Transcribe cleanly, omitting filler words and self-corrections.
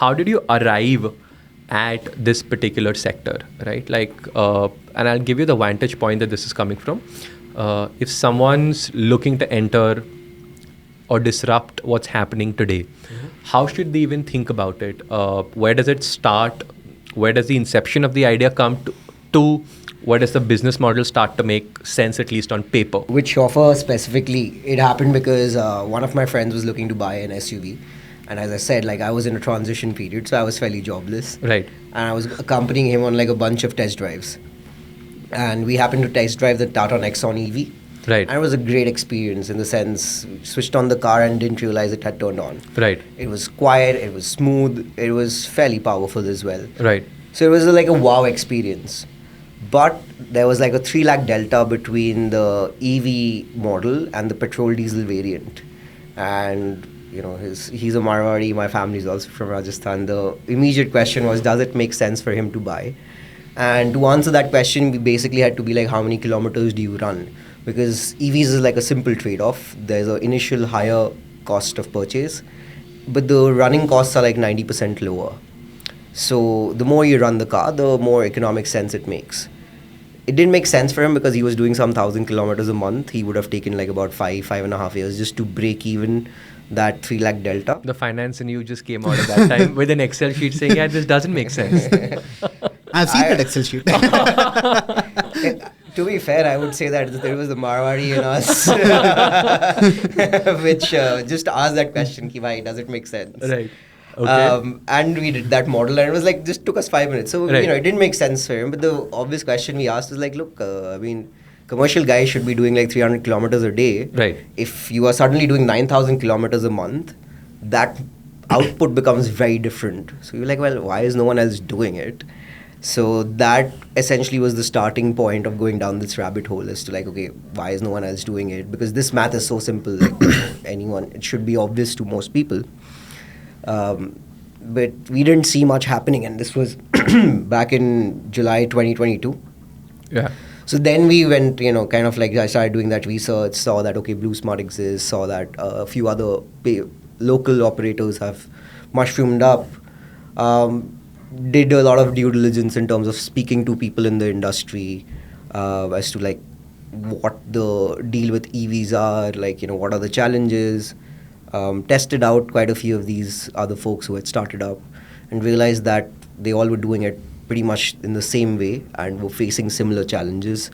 how did you arrive at this particular sector, right? And I'll give you the vantage point that this is coming from. If someone's looking to enter or disrupt what's happening today, how should they even think about it? Where does it start? Where does the inception of the idea come to where does the business model start to make sense, at least on paper? With Shoffr specifically, it happened because one of my friends was looking to buy an SUV. And as I said, I was in a transition period, so I was fairly jobless. Right. And I was accompanying him on a bunch of test drives. And we happened to test drive the Tata Nexon EV. Right. And it was a great experience in the sense, we switched on the car and didn't realize it had turned on. Right. It was quiet, it was smooth, it was fairly powerful as well. Right. So it was a wow experience. But there was a 3 lakh delta between the EV model and the petrol diesel variant. And, he's a Marwari, my family is also from Rajasthan. The immediate question was, does it make sense for him to buy? And to answer that question, we basically had to be how many kilometers do you run? Because EVs is a simple trade-off. There's an initial higher cost of purchase, but the running costs are 90% lower. So the more you run the car, the more economic sense it makes. It didn't make sense for him because he was doing some 1,000 kilometers a month. He would have taken about 5.5 years just to break even that 3 lakh delta. The finance in you just came out at that time with an Excel sheet saying, yeah, this doesn't make sense. I've seen that Excel sheet. To be fair, I would say that there was the Marwari in us, which just asked that question, why does it make sense? Right. Okay. And we did that model, and it was just took us 5 minutes. So, right. It didn't make sense for him. But the obvious question we asked was look, commercial guys should be doing 300 kilometers a day. Right. If you are suddenly doing 9,000 kilometers a month, that output becomes very different. So you're well, why is no one else doing it? So that essentially was the starting point of going down this rabbit hole as to okay, why is no one else doing it? Because this math is so simple, anyone, it should be obvious to most people. But we didn't see much happening, and this was back in July 2022. Yeah. So then we went, I started doing that research, saw that, okay, Blue Smart exists, saw that a few other local operators have mushroomed up. Did a lot of due diligence in terms of speaking to people in the industry as to what the deal with EVs are, what are the challenges. Tested out quite a few of these other folks who had started up and realized that they all were doing it pretty much in the same way and were facing similar challenges.